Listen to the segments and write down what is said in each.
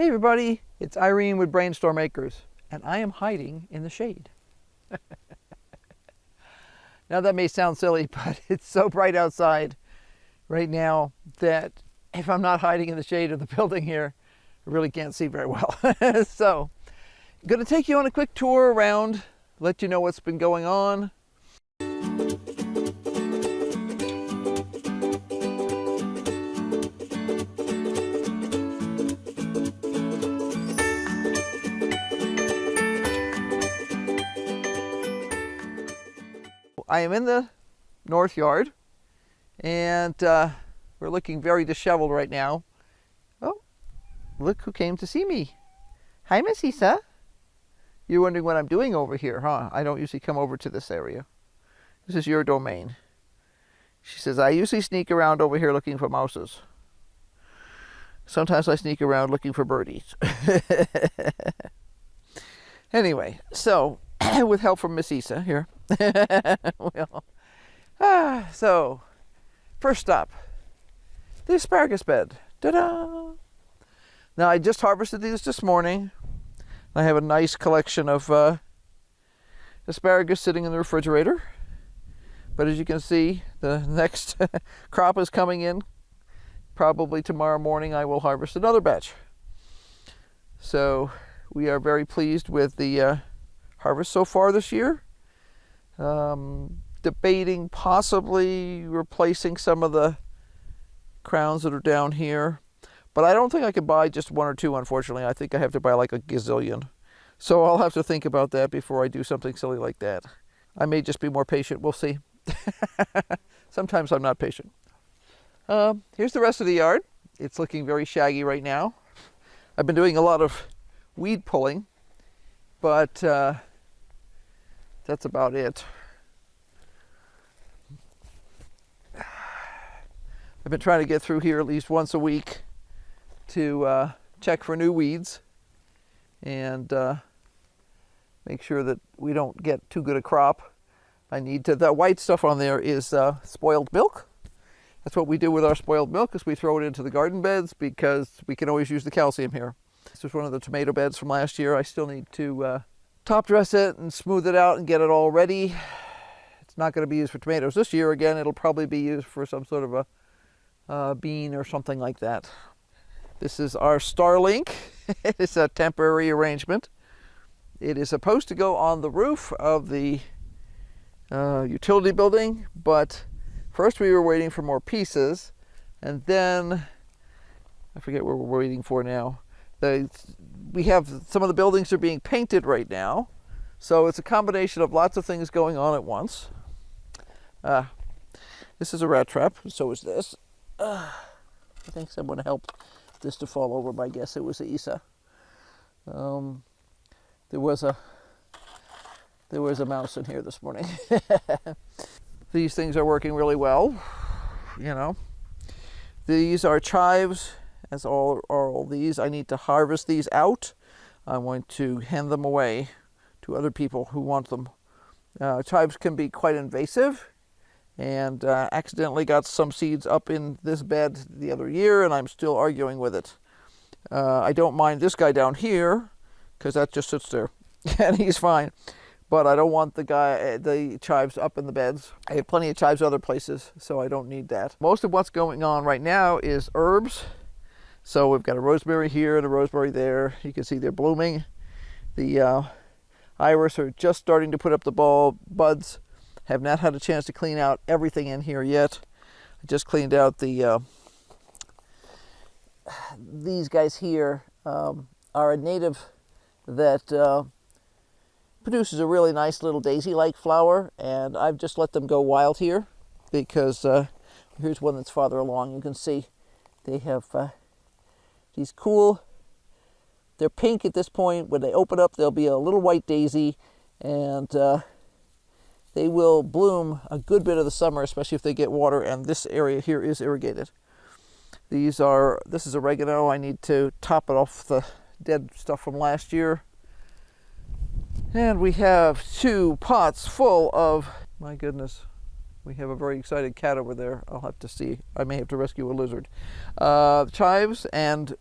Hey everybody, it's Irene with BrainStormAcres, and I am hiding in the shade. Now that may sound silly, but it's so bright outside right now that if I'm not hiding in the shade of the building here, I really can't see very well. So, I'm going to take you on a quick tour around, let you know what's been going on. I am in the north yard, and we're looking very disheveled right now. Oh, look who came to see me. Hi, Miss Isa. You're wondering what I'm doing over here, huh? I don't usually come over to this area. This is your domain. She says, I usually sneak around over here looking for mouses. Sometimes I sneak around looking for birdies. Anyway, so with help from Miss Isa here. So, first stop, the asparagus bed. Ta-da! Now, I just harvested these this morning. I have a nice collection of asparagus sitting in the refrigerator. But as you can see, the next crop is coming in. Probably tomorrow morning I will harvest another batch. So, we are very pleased with the harvest so far this year. Debating possibly replacing some of the crowns that are down here, but I don't think I could buy just one or two, unfortunately. I think I have to buy like a gazillion, so I'll have to think about that before I do something silly like that. I may just be more patient, we'll see. Sometimes I'm not patient. Here's the rest of the yard. It's looking very shaggy right now. I've been doing a lot of weed pulling, but that's about it. I've been trying to get through here at least once a week to check for new weeds and make sure that we don't get too good a crop. I need to, the white stuff on there is spoiled milk. That's what we do with our spoiled milk, is we throw it into the garden beds because we can always use the calcium here. This is one of the tomato beds from last year. I still need to top dress it and smooth it out and get it all ready. It's not going to be used for tomatoes this year. Again, it'll probably be used for some sort of a bean or something like that. This is our Starlink. It's a temporary arrangement. It is supposed to go on the roof of the utility building, but first we were waiting for more pieces, and then I forget what we're waiting for now. We have some of the buildings are being painted right now, so it's a combination of lots of things going on at once. This is a rat trap, so is this. I think someone helped this to fall over, but I guess it was Isa. There was a mouse in here this morning. These things are working really well, you know. These are chives, as are all these. I need to harvest these out. I'm going to hand them away to other people who want them. Chives can be quite invasive, and accidentally got some seeds up in this bed the other year, and I'm still arguing with it. I don't mind this guy down here, because that just sits there, and he's fine. But I don't want the chives up in the beds. I have plenty of chives other places, so I don't need that. Most of what's going on right now is herbs. So we've got a rosemary here and a rosemary there. You can see they're blooming. The iris are just starting to put up the buds. Have not had a chance to clean out everything in here yet. I just cleaned out the these guys here are a native that produces a really nice little daisy-like flower, and I've just let them go wild here because here's one that's farther along. You can see they have these cool, they're pink at this point. When they open up, there'll be a little white daisy, and they will bloom a good bit of the summer, especially if they get water, and this area here is irrigated. This is oregano. I need to top it off the dead stuff from last year. And we have 2 pots full of, my goodness, we have a very excited cat over there. I'll have to see. I may have to rescue a lizard. Chives and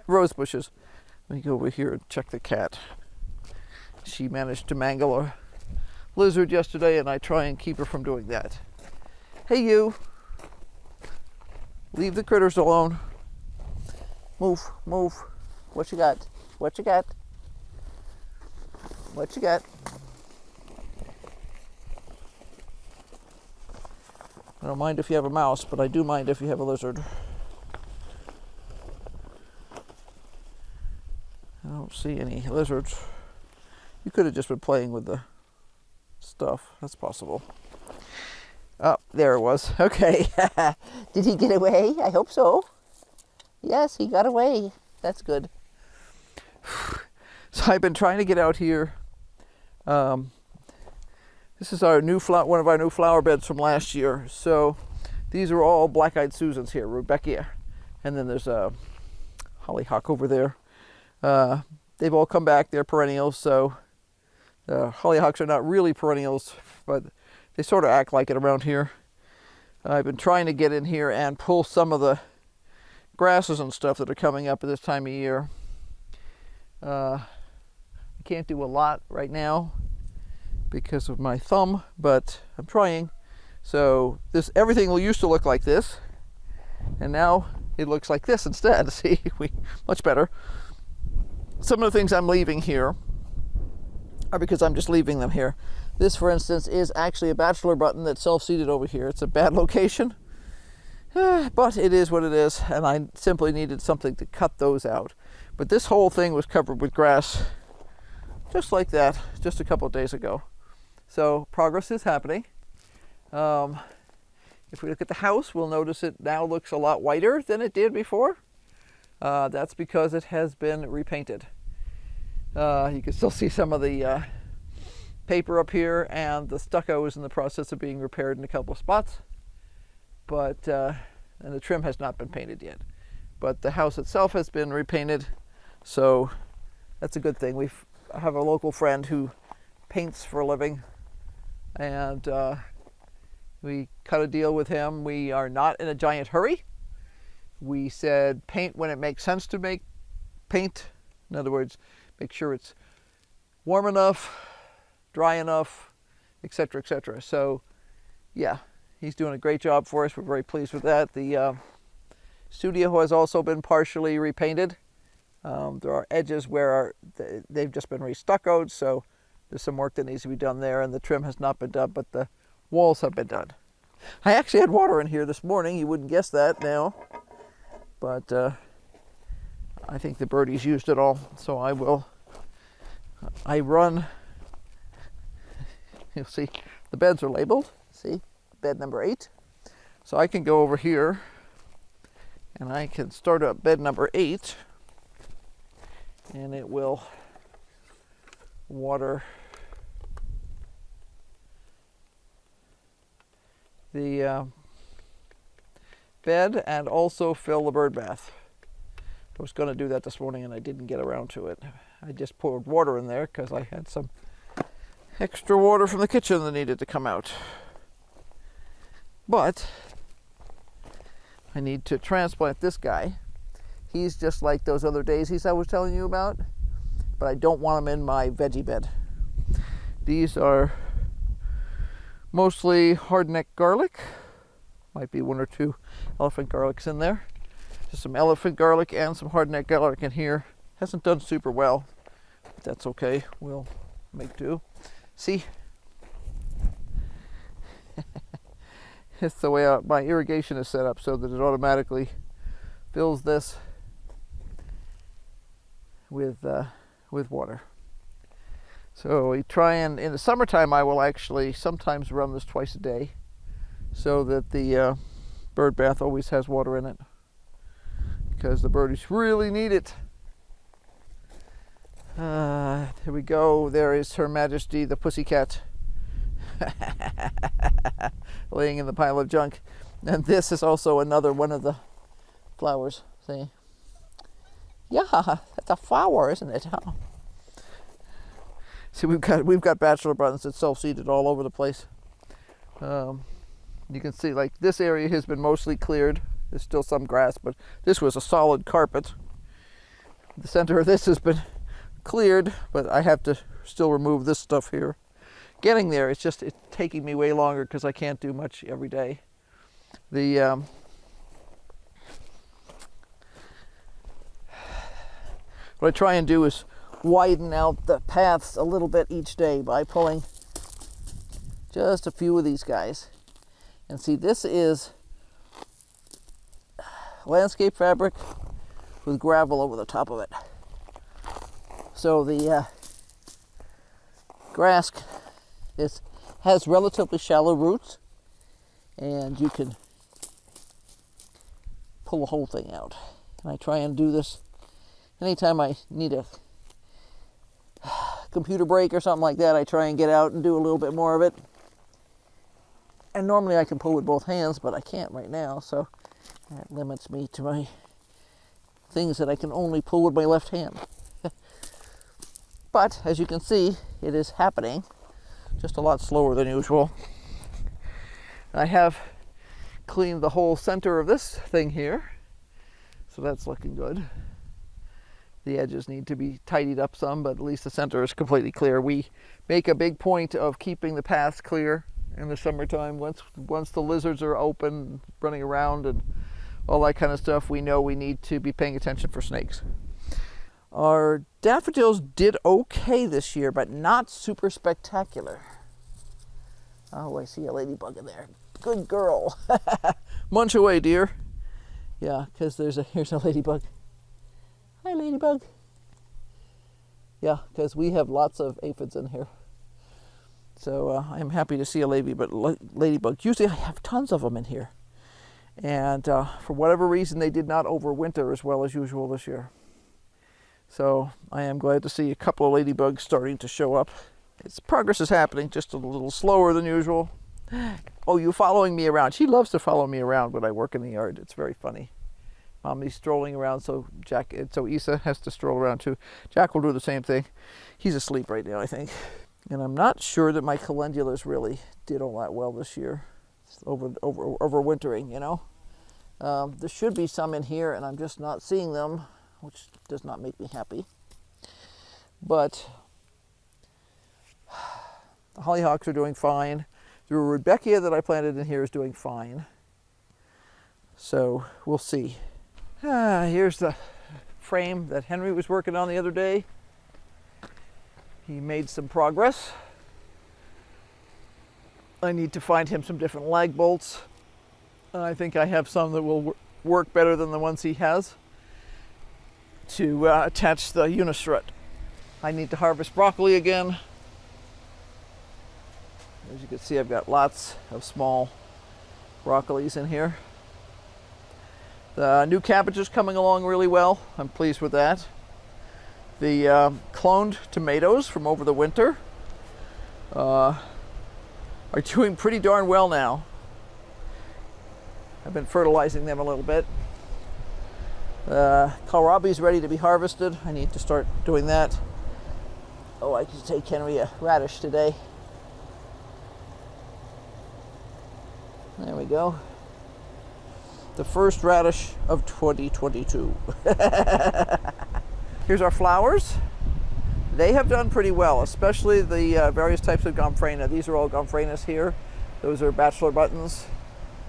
rose bushes. Let me go over here and check the cat. She managed to mangle a lizard yesterday, and I try and keep her from doing that. Hey, you. Leave the critters alone. Move, move. What you got? What you got? What you got? I don't mind if you have a mouse, but I do mind if you have a lizard. I don't see any lizards. You could have just been playing with the stuff. That's possible. Oh, there it was. Okay. Did he get away? I hope so. Yes, he got away. That's good. So I've been trying to get out here. This is our new one of our new flower beds from last year. So these are all black-eyed Susans here, Rebecca, and then there's a hollyhock over there. They've all come back. They're perennials, so hollyhocks are not really perennials, but they sort of act like it around here. I've been trying to get in here and pull some of the grasses and stuff that are coming up at this time of year. I can't do a lot right now because of my thumb, but I'm trying. So everything used to look like this, and now it looks like this instead. See, much better. Some of the things I'm leaving here are because I'm just leaving them here. This, for instance, is actually a bachelor button that's self-seeded over here. It's a bad location, but it is what it is, and I simply needed something to cut those out. But this whole thing was covered with grass, just like that, just a couple of days ago. So progress is happening. If we look at the house, we'll notice it now looks a lot whiter than it did before. That's because it has been repainted. You can still see some of the paper up here, and the stucco is in the process of being repaired in a couple of spots. But and the trim has not been painted yet. But the house itself has been repainted, so that's a good thing. I have a local friend who paints for a living, and we cut a deal with him. We are not in a giant hurry. We said paint when it makes sense to make paint. In other words, make sure it's warm enough, dry enough, etc., etc. So, yeah, he's doing a great job for us. We're very pleased with that. The studio has also been partially repainted. There are edges where they've just been re-stuccoed, so there's some work that needs to be done there, and the trim has not been done, but the walls have been done. I actually had water in here this morning. You wouldn't guess that now, but I think the birdies used it all, so I run. You'll see the beds are labeled. See, bed number 8. So I can go over here and I can start up bed number 8, and it will water the bed and also fill the bird bath. I was going to do that this morning and I didn't get around to it. I just poured water in there because I had some extra water from the kitchen that needed to come out. But I need to transplant this guy. He's just like those other daisies I was telling you about, but I don't want him in my veggie bed. These are mostly hardneck garlic. Might be 1 or 2 elephant garlics in there. Just some elephant garlic and some hardneck garlic in here. Hasn't done super well, but that's okay. We'll make do. See? It's the way my irrigation is set up so that it automatically fills this with water. So we try, and in the summertime I will actually sometimes run this twice a day so that the bird bath always has water in it, because the birdies really need it. Here we go. There is Her Majesty the Pussycat laying in the pile of junk. And this is also another one of the flowers. See? Yeah, that's a flower, isn't it? Huh? See, we've got bachelor buttons that self-seeded all over the place. You can see, like, this area has been mostly cleared. There's still some grass, but this was a solid carpet. the center of this has been cleared, but I have to still remove this stuff here. Getting there, it's taking me way longer because I can't do much every day. What I try and do is widen out the paths a little bit each day by pulling just a few of these guys. And see, this is landscape fabric with gravel over the top of it. So the grass has relatively shallow roots, and you can pull the whole thing out. And I try and do this anytime I need a computer break or something like that. I try and get out and do a little bit more of it. And normally I can pull with both hands, but I can't right now, so that limits me to my things that I can only pull with my left hand. But as you can see, it is happening, just a lot slower than usual. I have cleaned the whole center of this thing here, so that's looking good. The edges need to be tidied up some, but at least the center is completely clear. We make a big point of keeping the paths clear in the summertime. Once the lizards are open, running around and all that kind of stuff, we know we need to be paying attention for snakes. Our daffodils did okay this year, but not super spectacular. Oh, I see a ladybug in there. Good girl. Munch away, dear. Yeah, because here's a ladybug. Hi, ladybug. Yeah, because we have lots of aphids in here. So I'm happy to see a ladybug. Usually I have tons of them in here. And for whatever reason, they did not overwinter as well as usual this year. So I am glad to see a couple of ladybugs starting to show up. Progress is happening, just a little slower than usual. Oh, you following me around? She loves to follow me around when I work in the yard. It's very funny. Mommy's strolling around, so Isa has to stroll around too. Jack will do the same thing. He's asleep right now, I think. And I'm not sure that my calendulas really did all that well this year. Overwintering, you know. There should be some in here, and I'm just not seeing them, which does not make me happy. But the hollyhocks are doing fine. The rudbeckia that I planted in here is doing fine. So we'll see. Here's the frame that Henry was working on the other day. He made some progress. I need to find him some different lag bolts. I think I have some that will work better than the ones he has to attach the unistrut. I need to harvest broccoli again. As you can see, I've got lots of small broccolis in here. The new cabbage is coming along really well. I'm pleased with that. The cloned tomatoes from over the winter are doing pretty darn well now. I've been fertilizing them a little bit. Kohlrabi is ready to be harvested. I need to start doing that. Oh, I could take Henry a radish today. There we go. The first radish of 2022. Here's our flowers. They have done pretty well, especially the various types of gomphrena. These are all gompphrenas here. Those are bachelor buttons.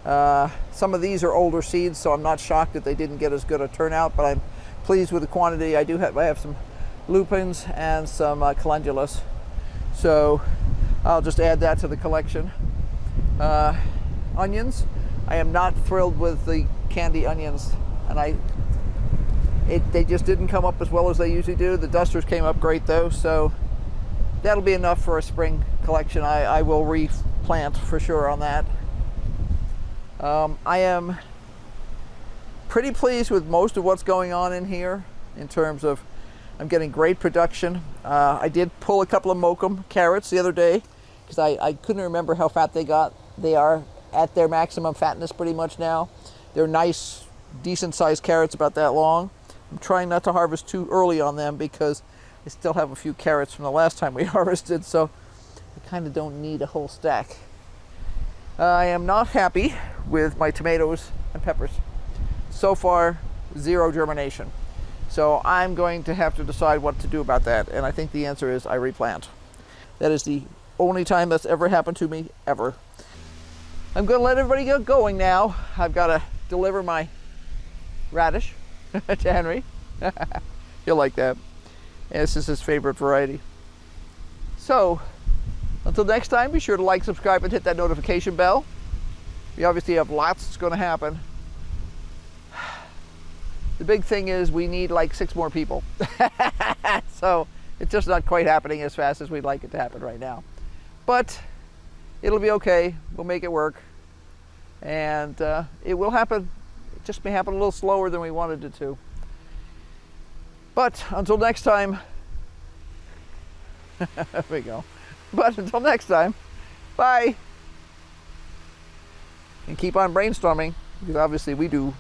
Some of these are older seeds, so I'm not shocked that they didn't get as good a turnout, but I'm pleased with the quantity. I have some lupins and some calendulas. So I'll just add that to the collection. Onions. I am not thrilled with the candy onions, and they just didn't come up as well as they usually do. The dusters came up great though, so that'll be enough for a spring collection. I will replant for sure on that. I am pretty pleased with most of what's going on in here in terms of I'm getting great production. I did pull a couple of Mokum carrots the other day because I couldn't remember how fat they got. They are at their maximum fatness pretty much now. They're nice, decent sized carrots, about that long. I'm trying not to harvest too early on them because I still have a few carrots from the last time we harvested, so I kind of don't need a whole stack. I am not happy with my tomatoes and peppers. So far, zero germination. So I'm going to have to decide what to do about that, and I think the answer is I replant. That is the only time that's ever happened to me, ever. I'm going to let everybody get going now. I've got to deliver my radish to Henry. He'll like that. And this is his favorite variety. So, until next time, be sure to like, subscribe, and hit that notification bell. We obviously have lots that's going to happen. The big thing is we need like 6 more people. So it's just not quite happening as fast as we'd like it to happen right now. But it'll be okay. We'll make it work. And it will happen. It just may happen a little slower than we wanted it to. But until next time, there we go. But until next time, bye. And keep on brainstorming, because obviously we do.